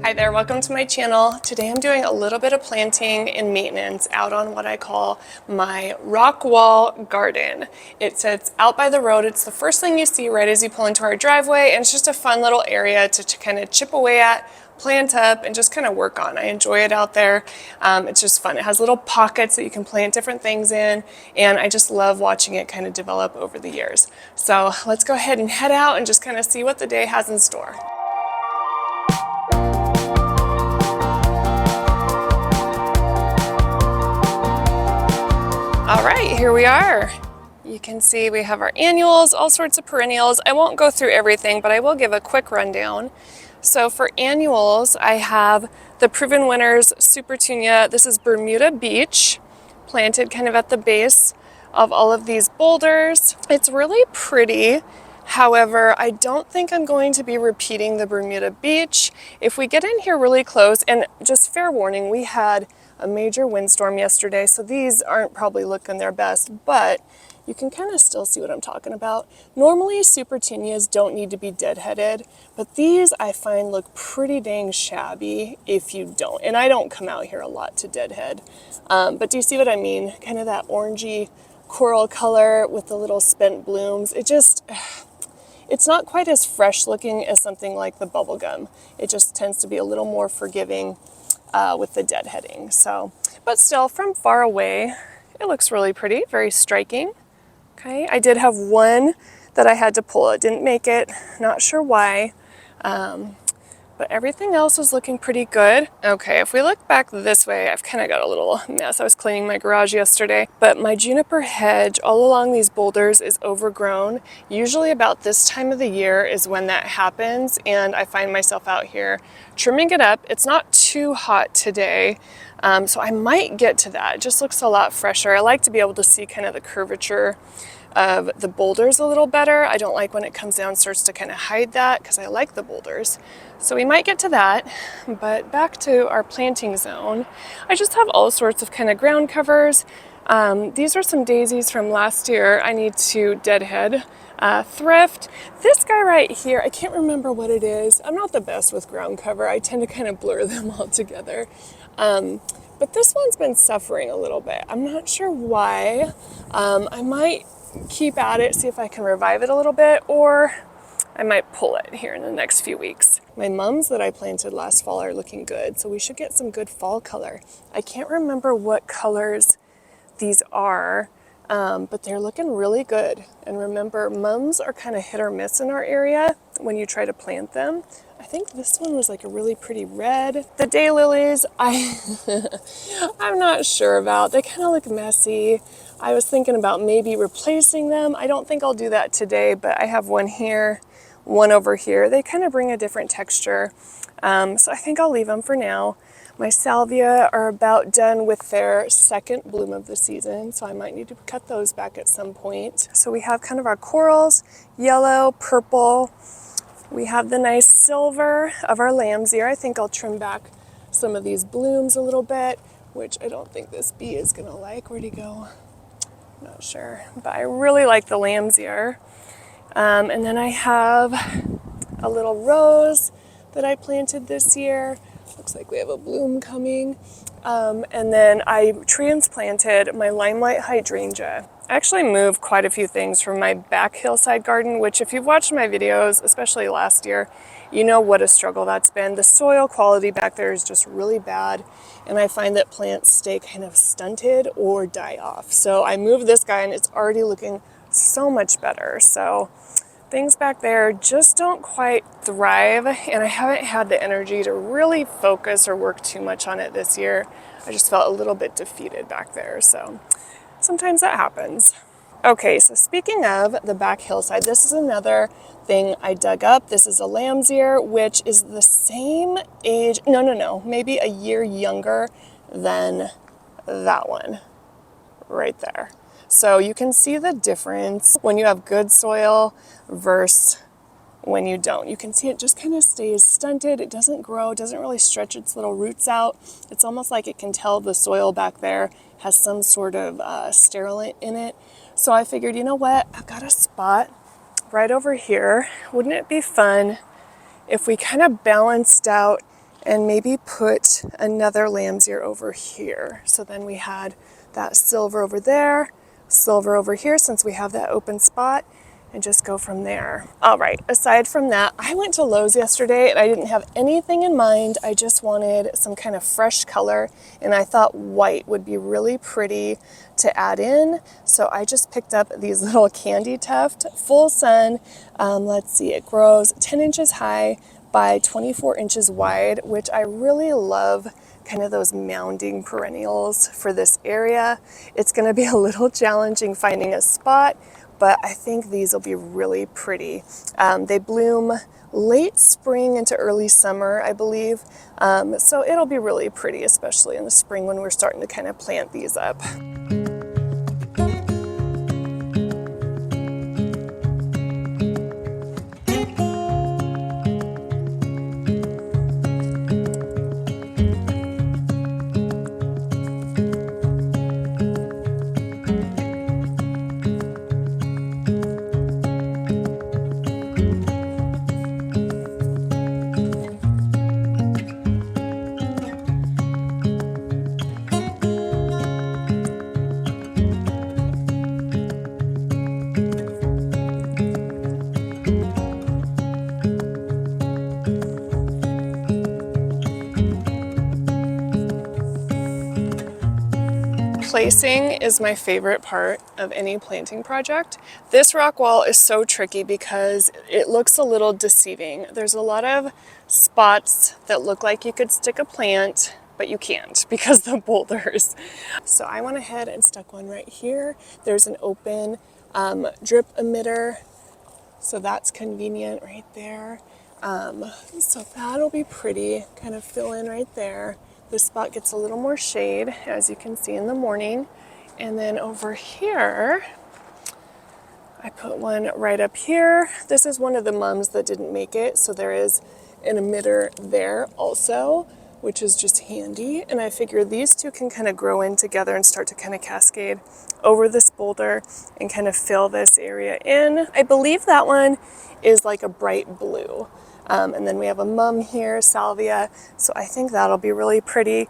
Hi there, welcome to my channel. Today I'm doing a little bit of planting and maintenance out on what I call my rock wall garden. It sits out by the road. It's the first thing you see right as you pull into our driveway, and it's just a fun little area to kind of chip away at, plant up, and just kind of work on. I enjoy it out there. It's just fun. It has little pockets that you can plant different things in, and I just love watching it kind of develop over the years. So let's go ahead and head out and just kind of see what the day has in store. All right, here we are. You can see we have our annuals, all sorts of perennials. I won't go through everything, but I will give a quick rundown. So for annuals, I have the Proven Winners Supertunia. This is Bermuda Beach, planted kind of at the base of all of these boulders. It's really pretty. However, I don't think I'm going to be repeating the Bermuda Beach. If we get in here really close, and just fair warning, we had a major windstorm yesterday, so these aren't probably looking their best, but you can kind of still see what I'm talking about. Normally, Supertunias don't need to be deadheaded, but these I find look pretty dang shabby if you don't. And I don't come out here a lot to deadhead, but do you see what I mean? Kind of that orangey coral color with the little spent blooms. It's not quite as fresh looking as something like the bubblegum. It just tends to be a little more forgiving with the deadheading. So, but still, from far away, it looks really pretty, very striking. Okay, I did have one that I had to pull. It didn't make it, not sure why, but everything else is looking pretty good. Okay, if we look back this way, I've kind of got a little mess. I was cleaning my garage yesterday, but my juniper hedge all along these boulders is overgrown. Usually about this time of the year is when that happens, and I find myself out here trimming it up. It's not too hot today, so I might get to that. It just looks a lot fresher. I like to be able to see kind of the curvature of the boulders a little better. I don't like when it comes down and starts to kind of hide that, because I like the boulders. So we might get to that, but back to our planting zone. I just have all sorts of kind of ground covers. These are some daisies from last year. I need to deadhead, thrift. This guy right here, I can't remember what it is. I'm not the best with ground cover. I tend to kind of blur them all together. But this one's been suffering a little bit. I'm not sure why. I might keep at it, see if I can revive it a little bit, or I might pull it here in the next few weeks. My mums that I planted last fall are looking good, so we should get some good fall color. I can't remember what colors these are, but they're looking really good. And remember, mums are kind of hit or miss in our area when you try to plant them. I think this one was like a really pretty red. The daylilies, I'm not sure about. They kind of look messy. I was thinking about maybe replacing them. I don't think I'll do that today, but I have one here, one over here. They kind of bring a different texture. So I think I'll leave them for now. My salvia are about done with their second bloom of the season, so I might need to cut those back at some point. So we have kind of our corals, yellow, purple. We have the nice silver of our lamb's ear. I think I'll trim back some of these blooms a little bit, which I don't think this bee is gonna like. Where'd he go? Not sure, but I really like the lamb's ear. And then I have a little rose that I planted this year. Looks like we have a bloom coming. And then I transplanted my limelight hydrangea. I actually moved quite a few things from my back hillside garden, which if you've watched my videos, especially last year, you know what a struggle that's been. The soil quality back there is just really bad, and I find that plants stay kind of stunted or die off. So I moved this guy, and it's already looking so much better. So things back there just don't quite thrive, and I haven't had the energy to really focus or work too much on it this year. I just felt a little bit defeated back there, so sometimes that happens. Okay, so speaking of the back hillside, this is another thing I dug up. This is a lamb's ear, which is the same age, no, maybe a year younger than that one right there. So you can see the difference when you have good soil versus when you don't. You can see it just kind of stays stunted. It doesn't grow, it doesn't really stretch its little roots out. It's almost like it can tell the soil back there has some sort of sterilant in it. So I figured, you know what, I've got a spot right over here. Wouldn't it be fun if we kind of balanced out and maybe put another lamb's ear over here. So then we had that silver over there, silver over here since we have that open spot, and just go from there. All right, aside from that, I went to Lowe's yesterday and I didn't have anything in mind. I just wanted some kind of fresh color, and I thought white would be really pretty to add in. So I just picked up these little Candytuft full sun. Let's see, it grows 10 inches high by 24 inches wide, which I really love, kind of those mounding perennials for this area. It's gonna be a little challenging finding a spot, but I think these will be really pretty. They bloom late spring into early summer, I believe. So it'll be really pretty, especially in the spring when we're starting to kind of plant these up. Placing is my favorite part of any planting project. This rock wall is so tricky because it looks a little deceiving. There's a lot of spots that look like you could stick a plant, but you can't because the boulders. So I went ahead and stuck one right here. There's an open drip emitter, so that's convenient right there. So that'll be pretty, kind of fill in right there. This spot gets a little more shade, as you can see in the morning. And then over here, I put one right up here. This is one of the mums that didn't make it, so there is an emitter there also, which is just handy. And I figure these two can kind of grow in together and start to kind of cascade over this boulder and kind of fill this area in. I believe that one is like a bright blue. And then we have a mum here, salvia, so I think that'll be really pretty.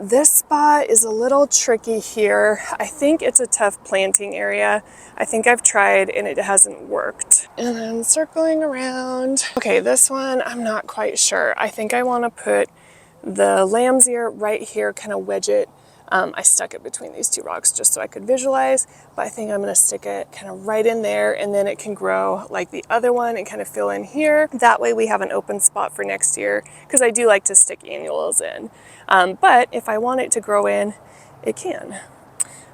This spot is a little tricky here. I think it's a tough planting area. I think I've tried and it hasn't worked. And then circling around. Okay, this one, I'm not quite sure. I think I want to put the lamb's ear right here, kind of wedge it. I stuck it between these two rocks just so I could visualize, but I think I'm gonna stick it kind of right in there, and then it can grow like the other one and kind of fill in here. That way we have an open spot for next year, because I do like to stick annuals in. But if I want it to grow in, it can.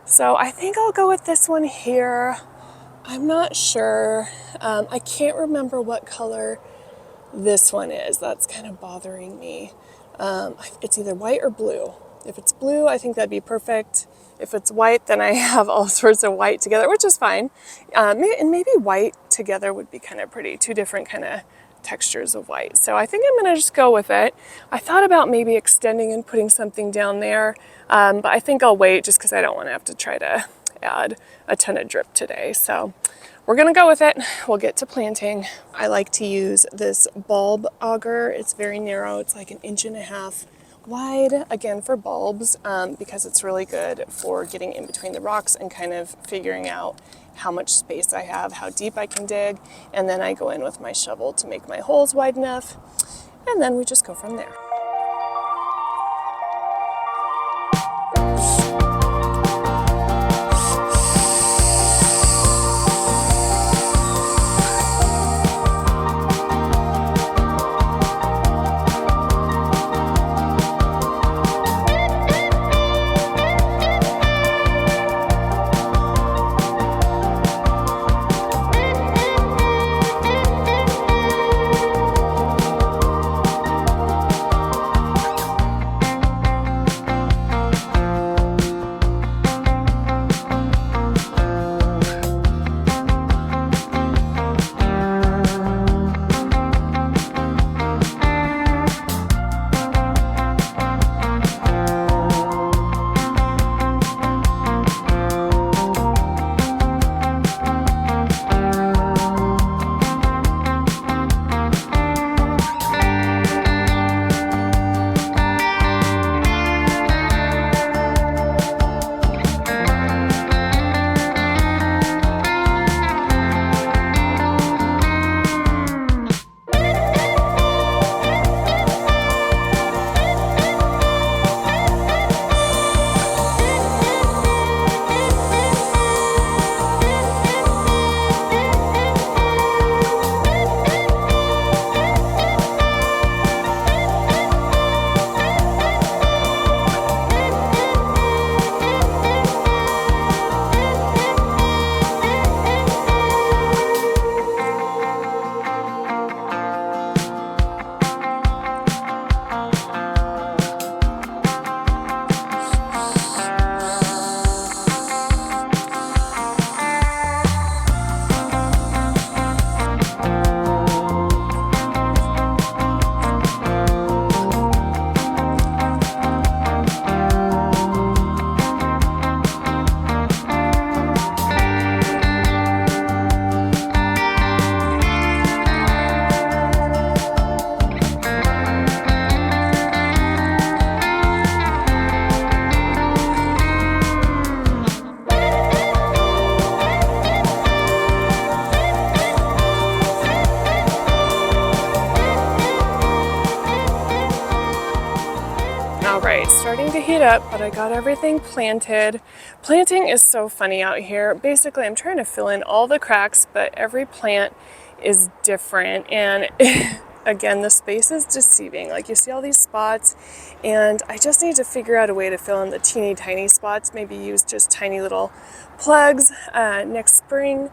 So I think I'll go with this one here. I'm not sure. I can't remember what color this one is. That's kind of bothering me. It's either white or blue. If it's blue, I think that'd be perfect. If it's white, then I have all sorts of white together, which is fine. And maybe white together would be kind of pretty. Two different kind of textures of white. So I think I'm gonna just go with it. I thought about maybe extending and putting something down there, but I think I'll wait just because I don't want to have to try to add a ton of drip today. So we're gonna go with it. We'll get to planting. I like to use this bulb auger. It's very narrow. It's like 1.5 inches wide, again for bulbs, because it's really good for getting in between the rocks and kind of figuring out how much space I have, how deep I can dig, and then I go in with my shovel to make my holes wide enough, and then we just go from there. it's starting to heat up, but I got everything planted. Planting is so funny out here. Basically, I'm trying to fill in all the cracks, but every plant is different. And again, the space is deceiving. Like, you see all these spots, and I just need to figure out a way to fill in the teeny tiny spots, maybe use just tiny little plugs next spring.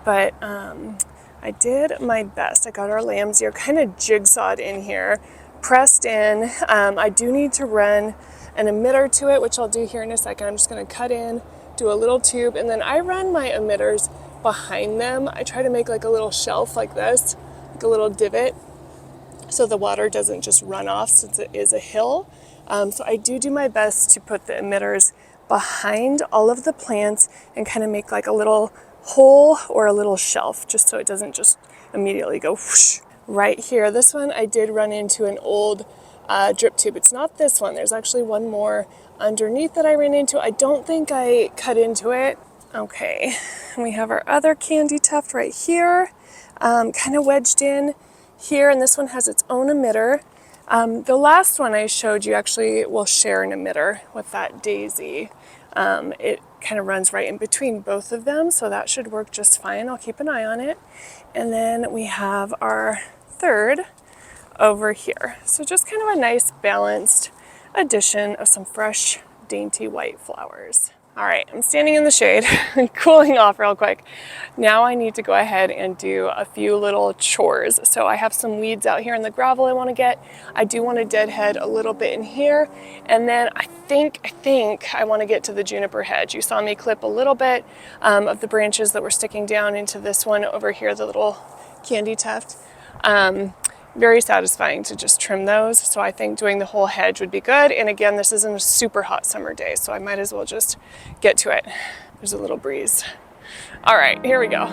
But I did my best. I got our lamb's ear kind of jigsawed in here, pressed in. I do need to run an emitter to it, which I'll do here in a second. I'm just going to cut in, do a little tube, and then I run my emitters behind them. I try to make like a little shelf like this, like a little divot, so the water doesn't just run off since it is a hill. So I do my best to put the emitters behind all of the plants and kind of make like a little hole or a little shelf, just so it doesn't just immediately go whoosh. Right here, this one I did run into an old drip tube. It's not this one. There's actually one more underneath that I ran into. I don't think I cut into it. Okay, and we have our other Candytuft right here, kind of wedged in here, and this one has its own emitter. The last one I showed you actually will share an emitter with that daisy. It kind of runs right in between both of them, so that should work just fine. I'll keep an eye on it. And then we have our third over here. So just kind of a nice balanced addition of some fresh, dainty white flowers. All right, I'm standing in the shade, cooling off real quick. Now I need to go ahead and do a few little chores. So I have some weeds out here in the gravel I want to get. I do want to deadhead a little bit in here. And then I think I want to get to the juniper hedge. You saw me clip a little bit of the branches that were sticking down into this one over here, the little Candytuft. Very satisfying to just trim those. So I think doing the whole hedge would be good. And again, this isn't a super hot summer day, so I might as well just get to it. There's a little breeze. All right, here we go.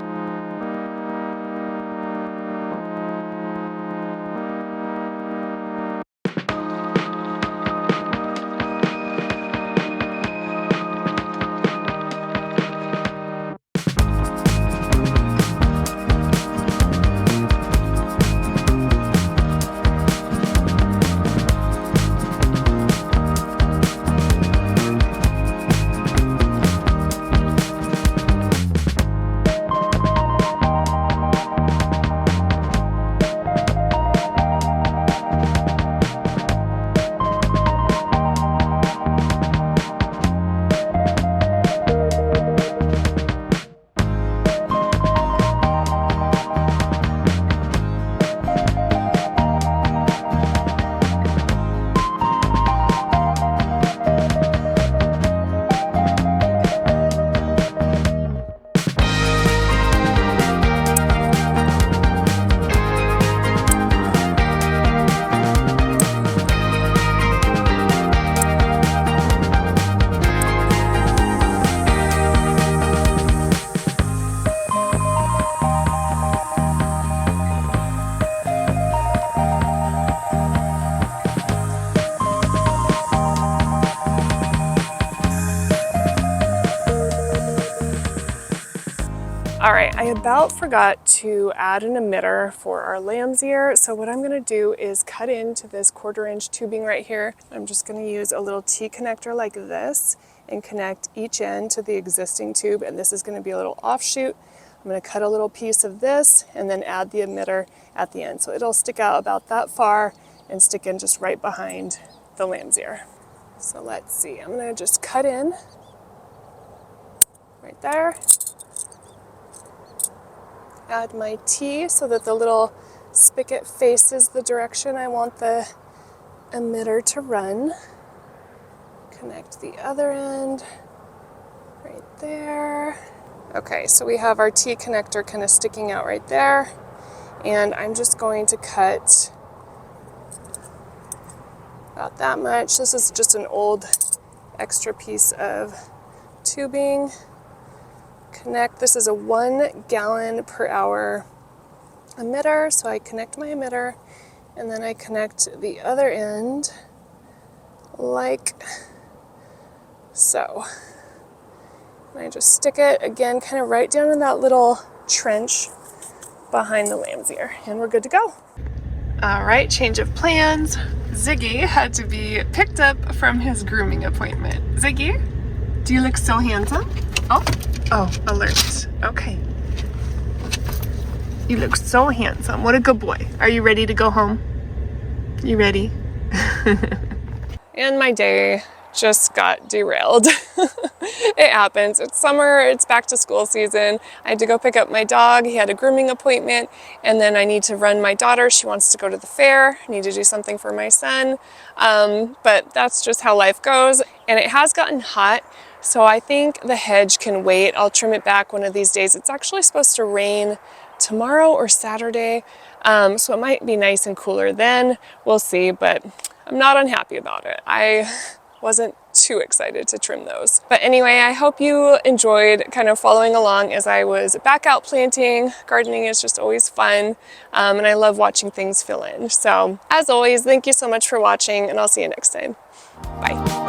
All right, I about forgot to add an emitter for our lamb's ear. So what I'm gonna do is cut into this 1/4-inch tubing right here. I'm just gonna use a little T-connector like this and connect each end to the existing tube. And this is gonna be a little offshoot. I'm gonna cut a little piece of this and then add the emitter at the end. So it'll stick out about that far and stick in just right behind the lamb's ear. So let's see, I'm gonna just cut in right there. Add my T so that the little spigot faces the direction I want the emitter to run. Connect the other end right there. Okay, so we have our T connector kind of sticking out right there. And I'm just going to cut about that much. This is just an old extra piece of tubing. Connect, this is a 1 gallon per hour emitter, so I connect my emitter and then I connect the other end like so. And I just stick it again kind of right down in that little trench behind the lamb's ear, and we're good to go. All right, change of plans. Ziggy had to be picked up from his grooming appointment. Ziggy, do you look so handsome? Oh, alert. Okay. You look so handsome. What a good boy. Are you ready to go home? You ready? And my day just got derailed. It happens. It's summer, it's back to school season. I had to go pick up my dog. He had a grooming appointment, and then I need to run my daughter. She wants to go to the fair. I need to do something for my son. But that's just how life goes. And it has gotten hot, so I think the hedge can wait. I'll trim it back one of these days. It's actually supposed to rain tomorrow or Saturday, so it might be nice and cooler then. We'll see, but I'm not unhappy about it. I wasn't too excited to trim those. But anyway, I hope you enjoyed kind of following along as I was back out planting. Gardening is just always fun, and I love watching things fill in. So as always, thank you so much for watching, and I'll see you next time. Bye.